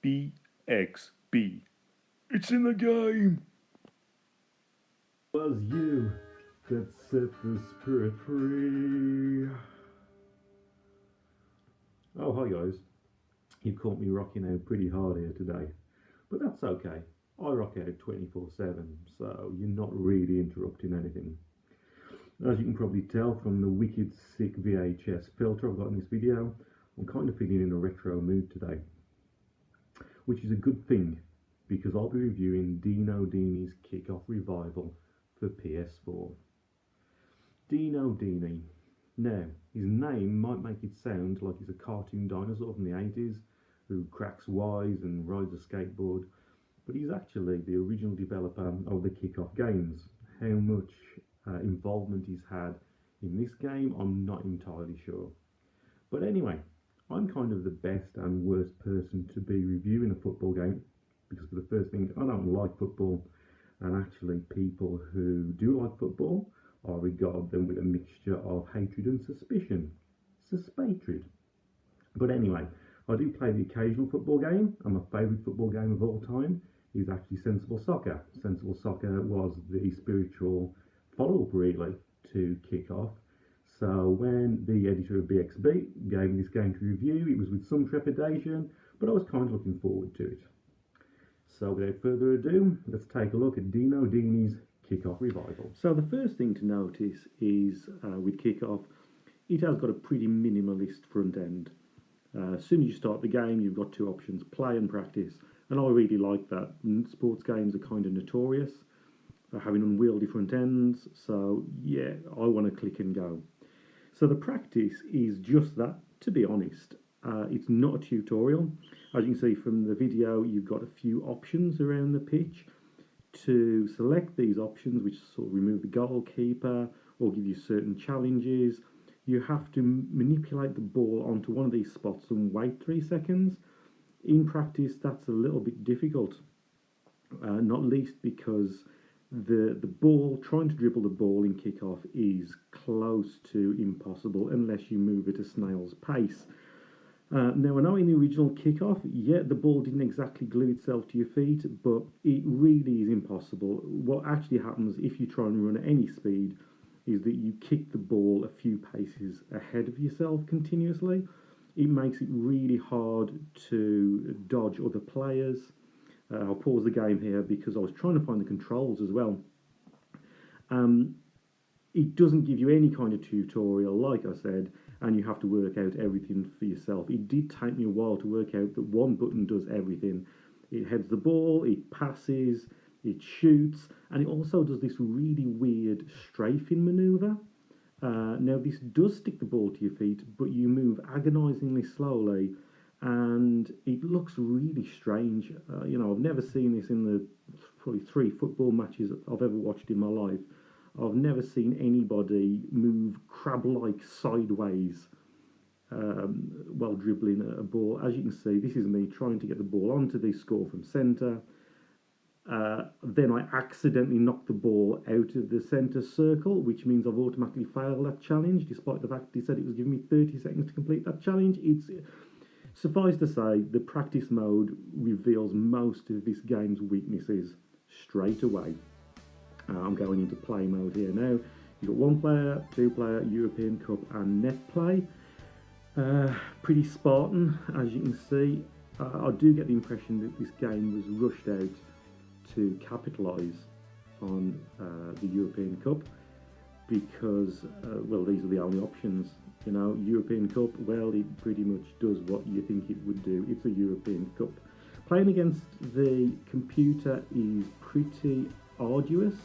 BXB. It's in the game! Was you that set the spirit free. Oh, hi guys. You caught me rocking out pretty hard here today, but that's okay. I rock out 24/7, so you're not really interrupting anything. As you can probably tell from the wicked sick VHS filter I've got in this video, I'm kind of feeling in a retro mood today, which is a good thing because I'll be reviewing Dini's Kickoff Revival for PS4. Dini. Now, his name might make it sound like he's a cartoon dinosaur from the 80s who cracks wise and rides a skateboard, but he's actually the original developer of the Kickoff games. How much involvement he's had in this game, I'm not entirely sure. But anyway, I'm kind of the best and worst person to be reviewing a football game because, for the first thing, I don't like football, and actually people who do like football, I regard them with a mixture of hatred and suspicion. Suspatred. But anyway, I do play the occasional football game, and my favourite football game of all time is actually Sensible Soccer. Sensible Soccer was the spiritual follow-up, really, to Kickoff. So when the editor of BXB gave me this game to review, it was with some trepidation, but I was kind of looking forward to it. So without further ado, let's take a look at Dini's Kickoff Revival. So the first thing to notice is with Kickoff, it has got a pretty minimalist front end. As soon as you start the game, you've got two options, play and practice. And I really like that. Sports games are kind of notorious for having unwieldy front ends. So yeah, I want to click and go. So the practice is just that, to be honest. It's not a tutorial. As you can see from the video, you've got a few options around the pitch. To select these options, which sort of remove the goalkeeper or give you certain challenges, you have to manipulate the ball onto one of these spots and wait 3 seconds. In practice, that's a little bit difficult, not least because the ball, trying to dribble the ball in kickoff is close to impossible unless you move at a snail's pace. Now, I know in the original Kickoff, yeah, the ball didn't exactly glue itself to your feet, but it really is impossible. What actually happens if you try and run at any speed is that you kick the ball a few paces ahead of yourself continuously. It makes it really hard to dodge other players. I'll pause the game here because I was trying to find the controls as well. It doesn't give you any kind of tutorial, like I said, and you have to work out everything for yourself. It did take me a while to work out that one button does everything. It heads the ball, it passes, it shoots, and it also does this really weird strafing maneuver. Now, this does stick the ball to your feet, but you move agonisingly slowly, and it looks really strange. I've never seen this in the probably 3 football matches I've ever watched in my life. I've never seen anybody move crab-like sideways while dribbling a ball. As you can see, this is me trying to get the ball onto the score from centre. Then I accidentally knocked the ball out of the centre circle, which means I've automatically failed that challenge, despite the fact he said it was giving me 30 seconds to complete that challenge. Suffice to say, the practice mode reveals most of this game's weaknesses straight away. I'm going into play mode here now. You've got 1 player, 2 player, European Cup and net play. Pretty Spartan, as you can see. I do get the impression that this game was rushed out to capitalise on the European Cup because, these are the only options. European Cup, well, it pretty much does what you think it would do. It's a European Cup. Playing against the computer is pretty arduous.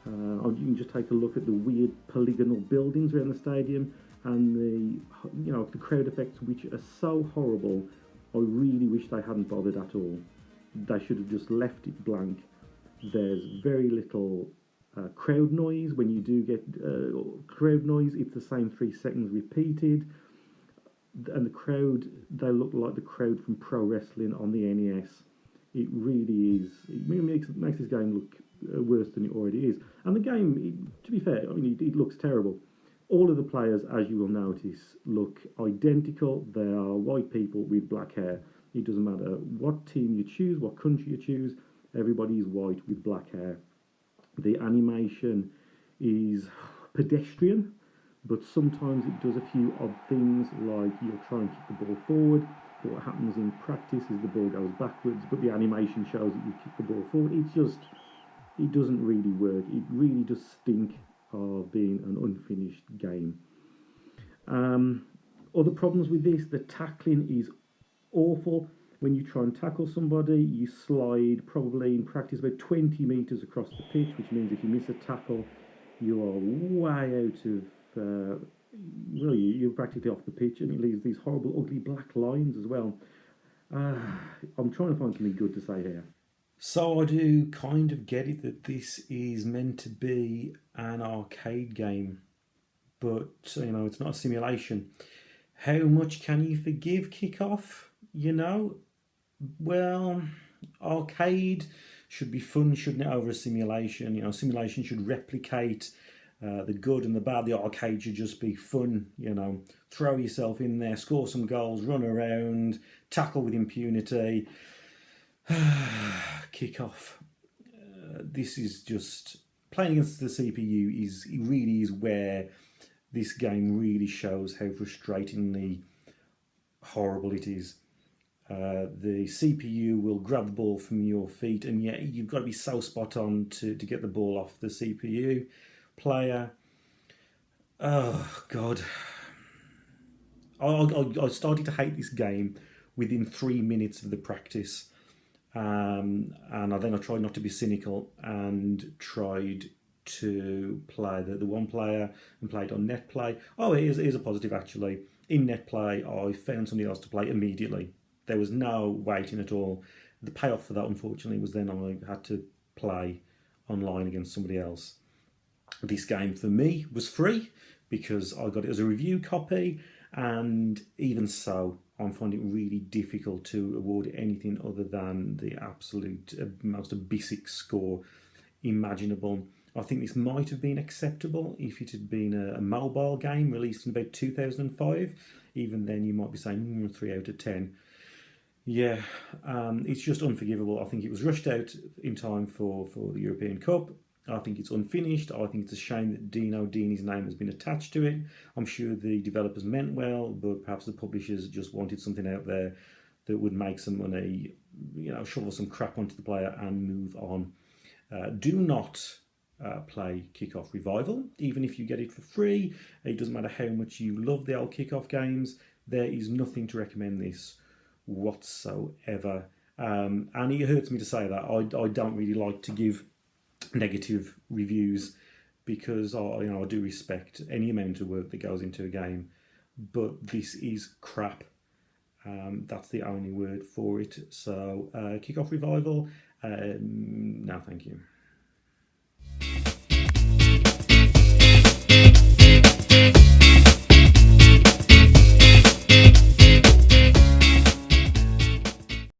You can just take a look at the weird polygonal buildings around the stadium and the crowd effects, which are so horrible. I really wish they hadn't bothered at all. They should have just left it blank. There's very little crowd noise. When you do get crowd noise, it's the same 3 seconds repeated. And the crowd, they look like the crowd from pro wrestling on the NES. It really is. It makes this game look worse than it already is. And the game, to be fair, it looks terrible. All of the players, as you will notice, look identical. They are white people with black hair. It doesn't matter what team you choose, what country you choose, everybody is white with black hair. The animation is pedestrian, but sometimes it does a few odd things, like you'll try and kick the ball forward, but what happens in practice is the ball goes backwards, but the animation shows that you kick the ball forward. It doesn't really work. It really does stink of being an unfinished game. Other problems with this, the tackling is awful. When you try and tackle somebody, you slide probably in practice about 20 metres across the pitch, which means if you miss a tackle, you are way out of, you're practically off the pitch, and it leaves these horrible, ugly black lines as well. I'm trying to find something good to say here. So I do kind of get it that this is meant to be an arcade game, but it's not a simulation. How much can you forgive Kickoff? Well, arcade should be fun, shouldn't it, over a simulation? Simulation should replicate the good and the bad. The arcade should just be fun, throw yourself in there, score some goals, run around, tackle with impunity. Kickoff. This is just playing against the CPU really is where this game really shows how frustratingly horrible it is. The CPU will grab the ball from your feet, and yet you've got to be so spot on to get the ball off the CPU player. Oh God, I started to hate this game within 3 minutes of the practice. And then I tried not to be cynical and tried to play the one player and played on net play. Oh, here's a positive actually. In net play, I found somebody else to play immediately. There was no waiting at all. The payoff for that, unfortunately, was then I had to play online against somebody else. This game for me was free because I got it as a review copy, and even so, I'm finding it really difficult to award anything other than the absolute most basic score imaginable. I think this might have been acceptable if it had been a mobile game released in about 2005. Even then, you might be saying 3 out of 10. Yeah, it's just unforgivable. I think it was rushed out in time for the European Cup. I think it's unfinished. I think it's a shame that Dini's name has been attached to it. I'm sure the developers meant well, but perhaps the publishers just wanted something out there that would make some money, shovel some crap onto the player and move on. Do not play Kickoff Revival, even if you get it for free. It doesn't matter how much you love the old Kickoff games. There is nothing to recommend this whatsoever. And it hurts me to say that. I don't really like to give negative reviews because I do respect any amount of work that goes into a game, but this is crap. That's the only word for it. So Kickoff Revival, no thank you.